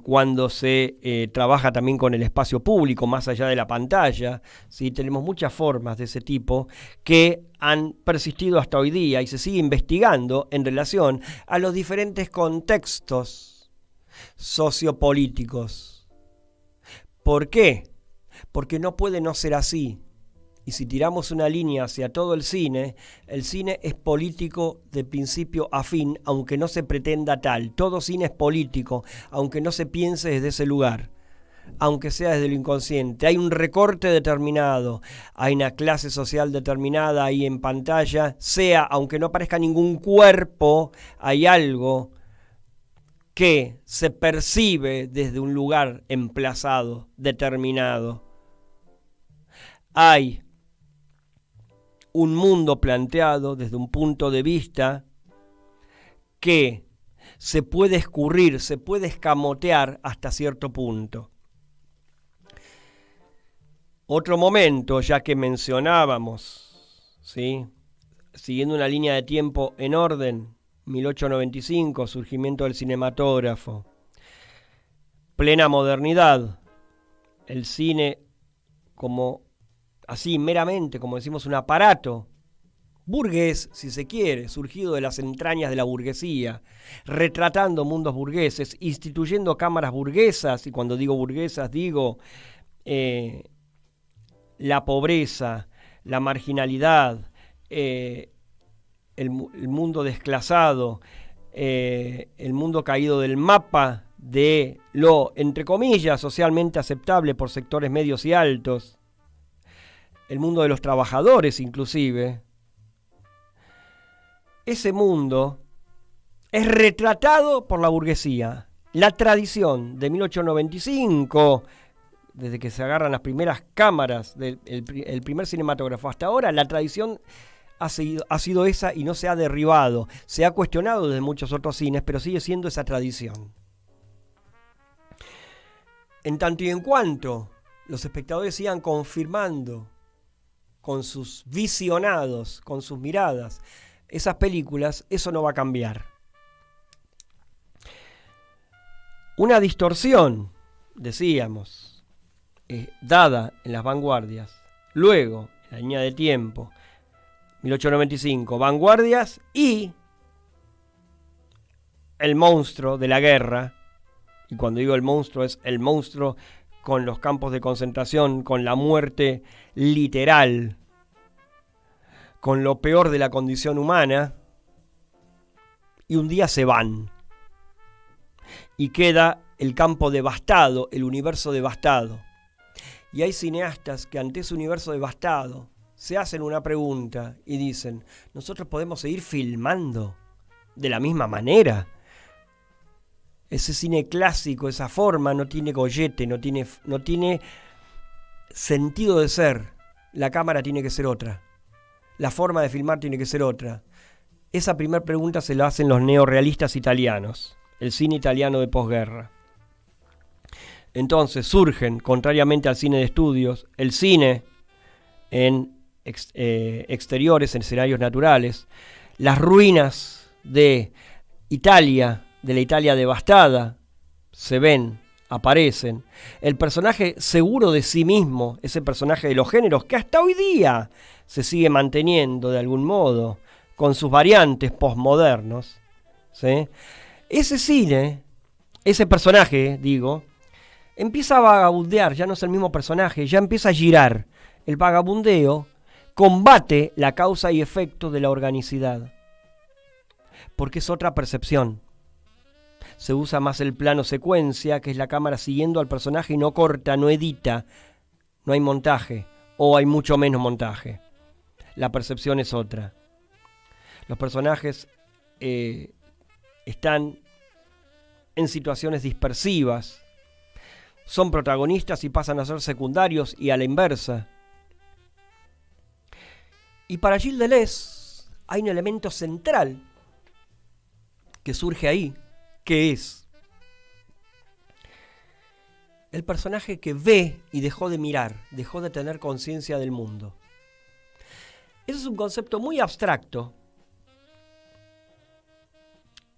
cuando se trabaja también con el espacio público, más allá de la pantalla, ¿sí? Tenemos muchas formas de ese tipo que han persistido hasta hoy día y se sigue investigando en relación a los diferentes contextos sociopolíticos. ¿Por qué? Porque no puede no ser así. Y si tiramos una línea hacia todo el cine es político de principio a fin, aunque no se pretenda tal. Todo cine es político, aunque no se piense desde ese lugar, aunque sea desde lo inconsciente. Hay un recorte determinado, hay una clase social determinada ahí en pantalla, aunque no aparezca ningún cuerpo, hay algo que se percibe desde un lugar emplazado, determinado. Hay un mundo planteado desde un punto de vista que se puede escurrir, se puede escamotear hasta cierto punto. Otro momento, ya que mencionábamos, ¿sí? Siguiendo una línea de tiempo en orden, 1895, surgimiento del cinematógrafo, plena modernidad, el cine como así meramente, como decimos, un aparato burgués, si se quiere, surgido de las entrañas de la burguesía, retratando mundos burgueses, instituyendo cámaras burguesas, y cuando digo burguesas digo la pobreza, la marginalidad, el mundo desclasado, el mundo caído del mapa de lo, entre comillas, socialmente aceptable por sectores medios y altos, el mundo de los trabajadores inclusive. Ese mundo es retratado por la burguesía. La tradición de 1895, desde que se agarran las primeras cámaras el primer cinematógrafo hasta ahora, la tradición ha sido esa y no se ha derribado. Se ha cuestionado desde muchos otros cines, pero sigue siendo esa tradición. En tanto y en cuanto los espectadores sigan confirmando con sus visionados, con sus miradas, esas películas, eso no va a cambiar. Una distorsión, decíamos, dada en las vanguardias, luego, en la línea de tiempo, 1895, vanguardias y el monstruo de la guerra, y cuando digo el monstruo es el monstruo con los campos de concentración, con la muerte literal, con lo peor de la condición humana, y un día se van. Y queda el campo devastado, el universo devastado. Y hay cineastas que ante ese universo devastado se hacen una pregunta y dicen, ¿nosotros podemos seguir filmando de la misma manera? Ese cine clásico, esa forma no tiene gollete, no tiene sentido de ser. La cámara tiene que ser otra. La forma de filmar tiene que ser otra. Esa primera pregunta se la hacen los neorrealistas italianos, el cine italiano de posguerra. Entonces surgen, contrariamente al cine de estudios, el cine en exteriores, en escenarios naturales, las ruinas de Italia, de la Italia devastada, se ven, aparecen. El personaje seguro de sí mismo, ese personaje de los géneros que hasta hoy día se sigue manteniendo de algún modo, con sus variantes posmodernos, ¿sí? Ese cine, ese personaje, digo, empieza a vagabundear, ya no es el mismo personaje, ya empieza a girar. El vagabundeo combate la causa y efecto de la organicidad, porque es otra percepción. Se usa más el plano secuencia, que es la cámara siguiendo al personaje y no corta, no edita, no hay montaje, o hay mucho menos montaje. La percepción es otra. Los personajes están en situaciones dispersivas, son protagonistas y pasan a ser secundarios y a la inversa. Y para Gilles Deleuze hay un elemento central que surge ahí, que es el personaje que ve y dejó de mirar, dejó de tener conciencia del mundo. Ese es un concepto muy abstracto,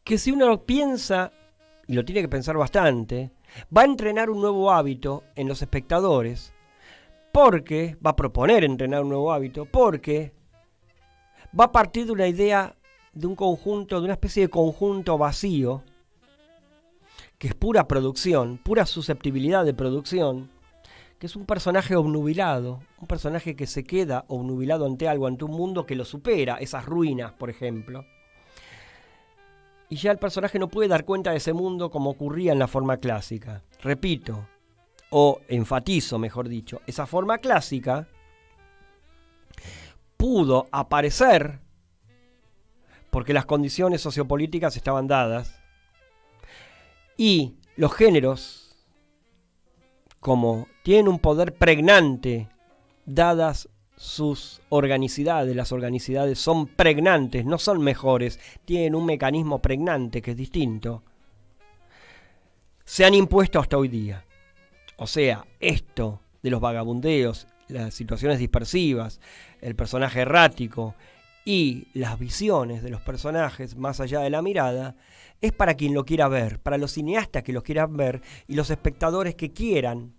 que si uno lo piensa, y lo tiene que pensar bastante, va a entrenar un nuevo hábito en los espectadores, porque va a proponer entrenar un nuevo hábito, porque va a partir de una idea, de un conjunto, de una especie de conjunto vacío, que es pura producción, pura susceptibilidad de producción, que es un personaje obnubilado, un personaje que se queda obnubilado ante algo, ante un mundo que lo supera, esas ruinas, por ejemplo. Y ya el personaje no puede dar cuenta de ese mundo como ocurría en la forma clásica. Repito, o enfatizo, mejor dicho, esa forma clásica pudo aparecer porque las condiciones sociopolíticas estaban dadas y los géneros, como tienen un poder pregnante, dadas sus organicidades, las organicidades son pregnantes, no son mejores, tienen un mecanismo pregnante que es distinto, se han impuesto hasta hoy día. O sea, esto de los vagabundeos, las situaciones dispersivas, el personaje errático y las visiones de los personajes más allá de la mirada, es para quien lo quiera ver, para los cineastas que lo quieran ver y los espectadores que quieran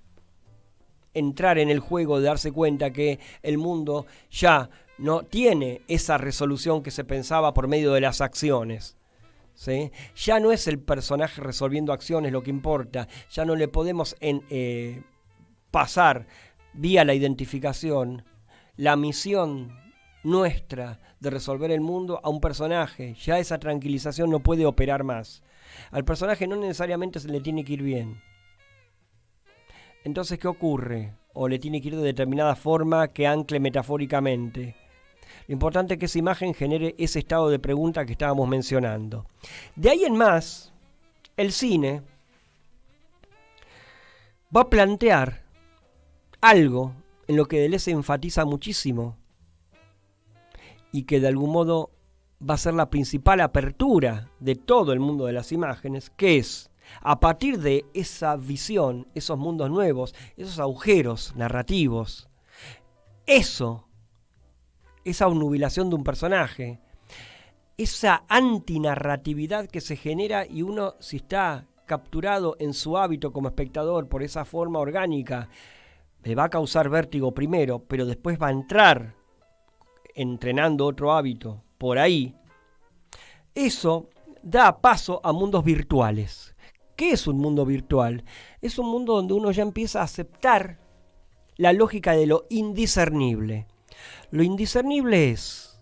entrar en el juego de darse cuenta que el mundo ya no tiene esa resolución que se pensaba por medio de las acciones, ¿sí? Ya no es el personaje resolviendo acciones lo que importa, ya no le podemos pasar vía la identificación la misión nuestra de resolver el mundo a un personaje. Ya esa tranquilización no puede operar más. Al personaje no necesariamente se le tiene que ir bien. Entonces, ¿qué ocurre? O le tiene que ir de determinada forma que ancle metafóricamente. Lo importante es que esa imagen genere ese estado de pregunta que estábamos mencionando. De ahí en más, el cine va a plantear algo en lo que Deleuze enfatiza muchísimo y que de algún modo va a ser la principal apertura de todo el mundo de las imágenes, que es, a partir de esa visión, esos mundos nuevos, esos agujeros narrativos, esa obnubilación de un personaje, esa antinarratividad que se genera y uno, si está capturado en su hábito como espectador por esa forma orgánica, le va a causar vértigo primero, pero después va a entrar entrenando otro hábito por ahí. Eso da paso a mundos virtuales. ¿Qué es un mundo virtual? Es un mundo donde uno ya empieza a aceptar la lógica de lo indiscernible. Lo indiscernible es,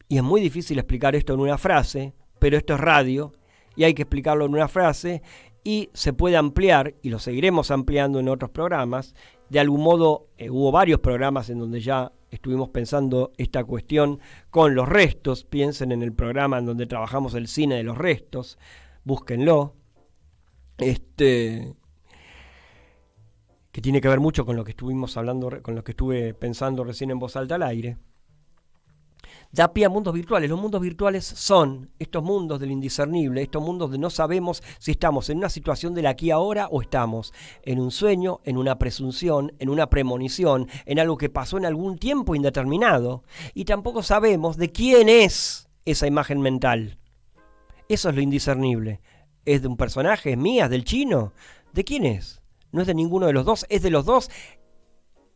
y es muy difícil explicar esto en una frase, pero esto es radio y hay que explicarlo en una frase y se puede ampliar, y lo seguiremos ampliando en otros programas. De algún modo hubo varios programas en donde ya estuvimos pensando esta cuestión con los restos. Piensen en el programa en donde trabajamos el cine de los restos, búsquenlo. Que tiene que ver mucho con lo que estuvimos hablando, con lo que estuve pensando recién en voz alta al aire. Da pie a mundos virtuales. Los mundos virtuales son estos mundos del indiscernible, estos mundos donde no sabemos si estamos en una situación del aquí ahora o estamos en un sueño, en una presunción, en una premonición, en algo que pasó en algún tiempo indeterminado, y tampoco sabemos de quién es esa imagen mental. Eso es lo indiscernible. ¿Es de un personaje? ¿Es mía? ¿Es del chino? ¿De quién es? No es de ninguno de los dos, es de los dos.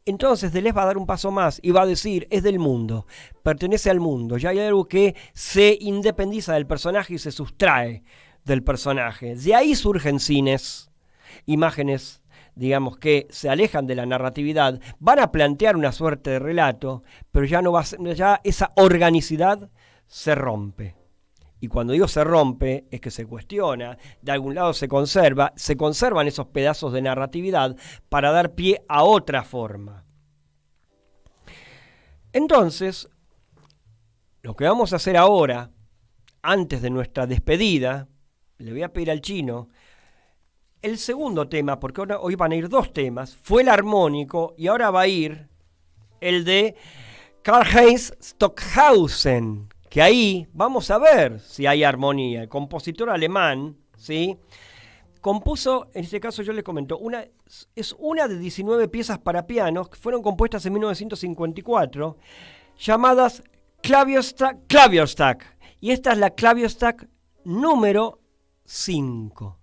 Entonces Deleuze va a dar un paso más y va a decir, es del mundo, pertenece al mundo. Ya hay algo que se independiza del personaje y se sustrae del personaje. De ahí surgen cines, imágenes, digamos, que se alejan de la narratividad, van a plantear una suerte de relato, pero ya no va a ser, ya esa organicidad se rompe. Y cuando digo se rompe, es que se cuestiona, de algún lado se conservan esos pedazos de narratividad para dar pie a otra forma. Entonces, lo que vamos a hacer ahora, antes de nuestra despedida, le voy a pedir al chino, el segundo tema, porque hoy van a ir dos temas, fue el armónico y ahora va a ir el de Karl-Heinz Stockhausen, que ahí vamos a ver si hay armonía. El compositor alemán, ¿sí?, compuso, en este caso yo les comento, es una de 19 piezas para piano que fueron compuestas en 1954, llamadas Klavierstück, y esta es la Klavierstück número 5.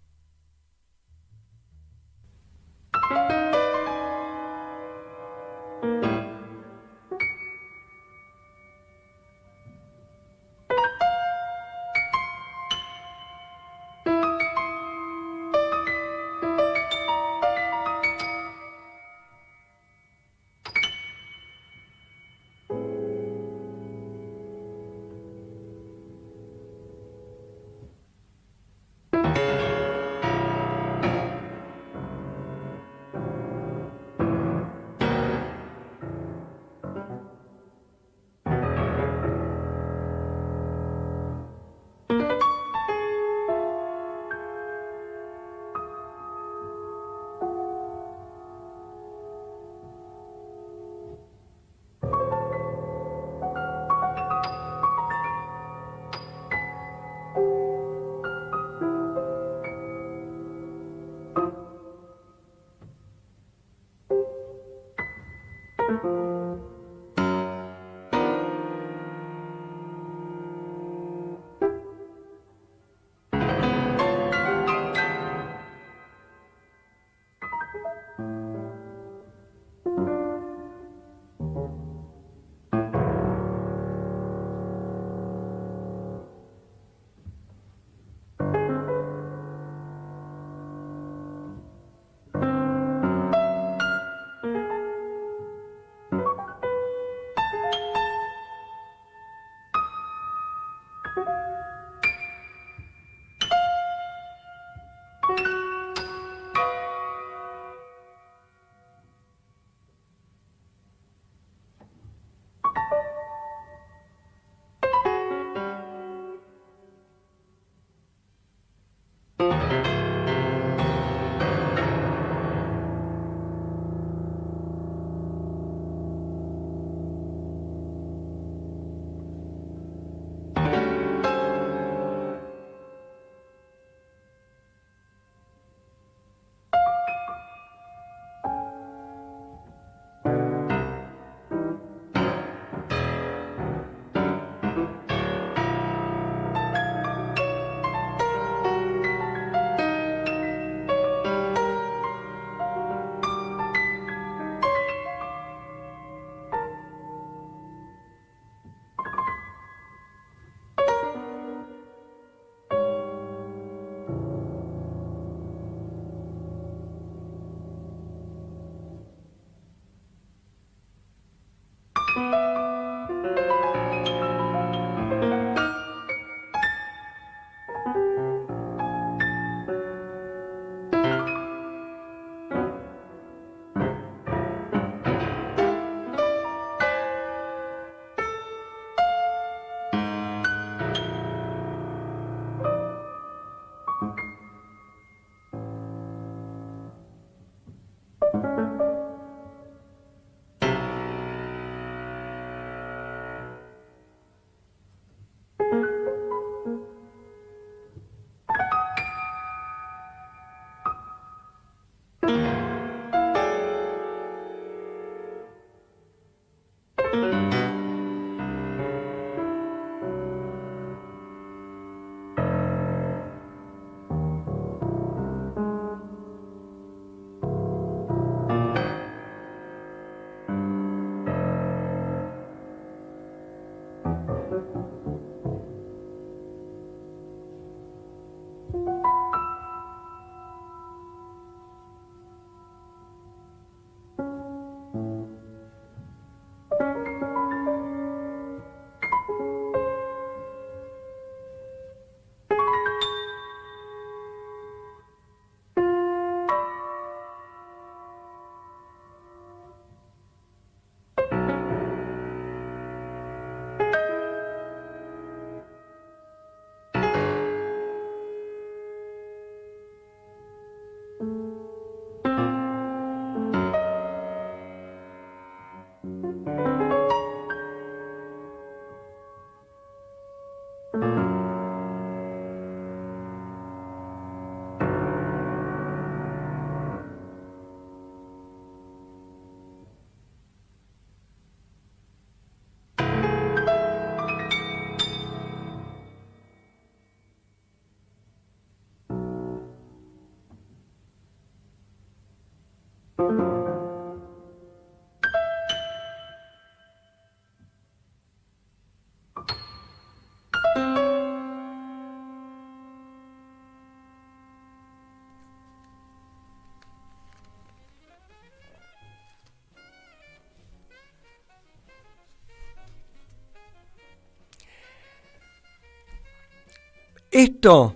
Esto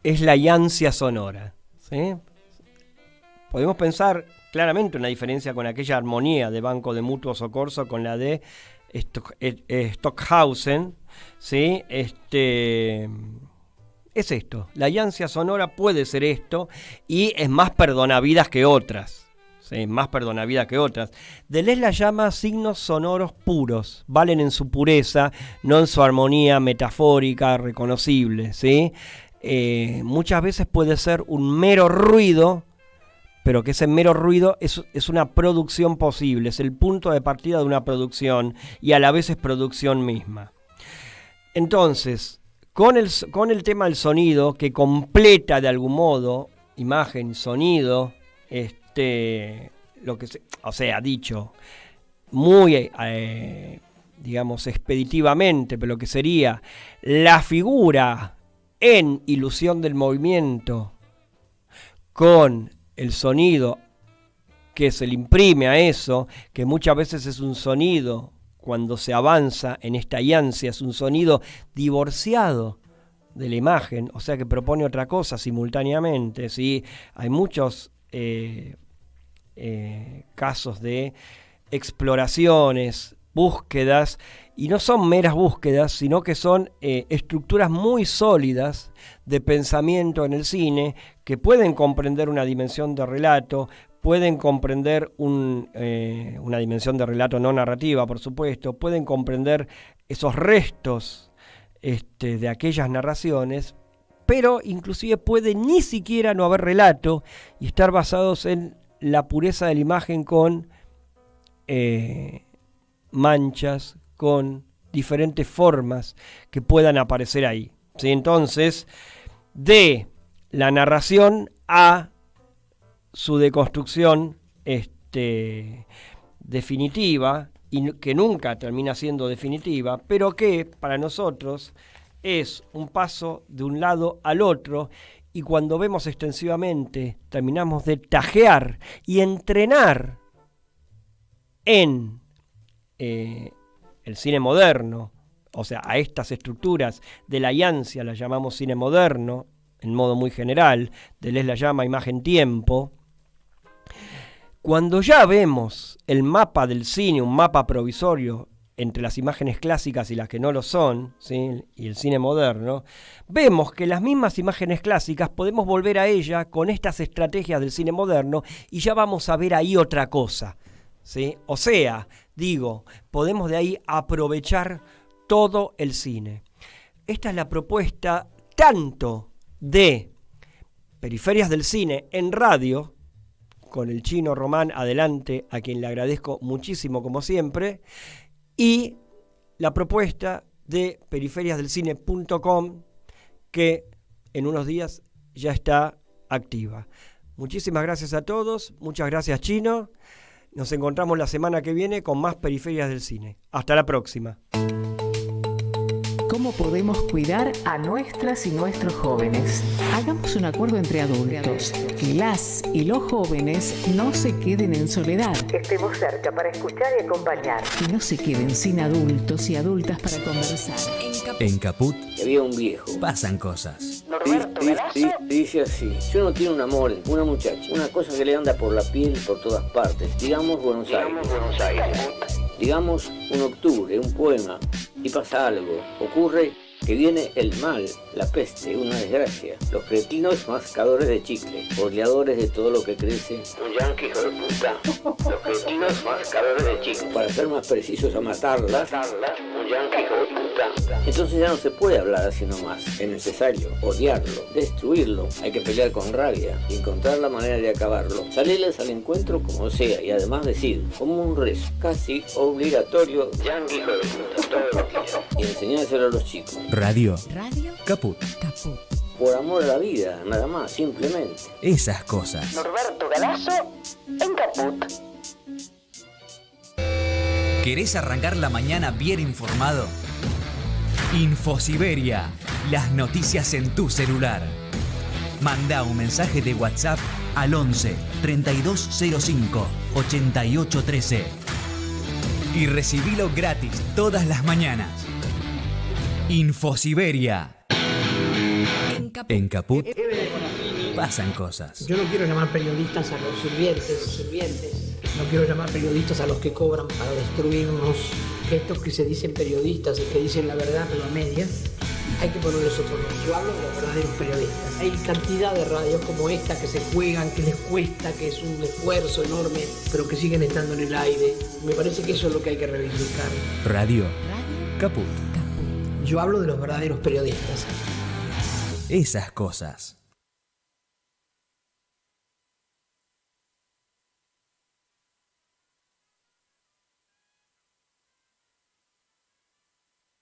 es la yancia sonora, ¿sí? Podemos pensar claramente una diferencia con aquella armonía de Banco de Mutuo Soccorso con la de Stockhausen, ¿sí? Es esto, la yancia sonora puede ser esto y es más perdonavidas que otras. Sí, más perdonavidas que otras. Deleuze la llama signos sonoros puros, valen en su pureza, no en su armonía metafórica reconocible, ¿sí? Muchas veces puede ser un mero ruido, pero que ese mero ruido es una producción posible, es el punto de partida de una producción y a la vez es producción misma. Entonces, con el tema del sonido, que completa de algún modo imagen, sonido, lo que dicho muy digamos expeditivamente, pero lo que sería la figura en ilusión del movimiento con el sonido que se le imprime a eso, que muchas veces es un sonido, cuando se avanza en esta yancia, es un sonido divorciado de la imagen, o sea que propone otra cosa simultáneamente, ¿sí? Hay muchos casos de exploraciones, búsquedas, y no son meras búsquedas, sino que son estructuras muy sólidas de pensamiento en el cine que pueden comprender una dimensión de relato, pueden comprender una dimensión de relato no narrativa, por supuesto, pueden comprender esos restos de aquellas narraciones, pero inclusive puede ni siquiera no haber relato y estar basados en la pureza de la imagen con manchas, con diferentes formas que puedan aparecer ahí, ¿sí? Entonces, de la narración a su deconstrucción definitiva, y que nunca termina siendo definitiva, pero que para nosotros es un paso de un lado al otro, y cuando vemos extensivamente terminamos de tajear y entrenar en el cine moderno, o sea, a estas estructuras de la yancia las llamamos cine moderno, en modo muy general, Deleuze la llama imagen-tiempo. Cuando ya vemos el mapa del cine, un mapa provisorio entre las imágenes clásicas y las que no lo son, ¿sí? Y el cine moderno, vemos que las mismas imágenes clásicas podemos volver a ella con estas estrategias del cine moderno y ya vamos a ver ahí otra cosa, ¿sí? O sea, podemos de ahí aprovechar todo el cine. Esta es la propuesta tanto de Periferias del Cine en radio, con el chino Román adelante, a quien le agradezco muchísimo como siempre, y la propuesta de periferiasdelcine.com, que en unos días ya está activa. Muchísimas gracias a todos, muchas gracias Chino, nos encontramos la semana que viene con más Periferias del Cine. Hasta la próxima. ¿Cómo podemos cuidar a nuestras y nuestros jóvenes? Hagamos un acuerdo entre adultos, que las y los jóvenes no se queden en soledad. Estemos cerca para escuchar y acompañar. Que no se queden sin adultos y adultas para conversar. En Caput había un viejo. pasan cosas. Dice así: yo no tiene un amor, una muchacha, una cosa que le anda por la piel por todas partes. Digamos Buenos Aires. Digamos un octubre, un poema, y pasa algo. Ocurre que viene el mal, la peste, una desgracia. Los cretinos mascadores de chicle, ordeadores de todo lo que crece. Un yanqui hijo de puta. Los cretinos mascadores de chicle. Para ser más precisos, a matarlas. Un yanqui hijo de puta. Entonces ya no se puede hablar así nomás. Es necesario odiarlo, destruirlo. Hay que pelear con rabia y encontrar la manera de acabarlo. Salirles al encuentro como sea y además decir, como un rezo, casi obligatorio, yanqui hijo de puta, todos los días. Y enseñárselo a los chicos. Radio Radio Caput. Caput. por amor a la vida, nada más, simplemente. Esas cosas. Norberto Galazo en Caput. ¿Querés arrancar la mañana bien informado? Infosiberia, las noticias en tu celular. Manda un mensaje de WhatsApp al 11 3205 8813 y recibilo gratis todas las mañanas. Infosiberia. En Caput pasan cosas. Yo no quiero llamar periodistas a los sirvientes. No quiero llamar periodistas a los que cobran para destruirnos. Estos que se dicen periodistas y que dicen la verdad pero a medias, hay que ponerles otro nombre. Yo hablo de los verdaderos periodistas. Hay cantidad de radios como esta que se juegan, que les cuesta, que es un esfuerzo enorme, pero que siguen estando en el aire. Me parece que eso es lo que hay que reivindicar. Radio Caput. Yo hablo de los verdaderos periodistas. Esas cosas.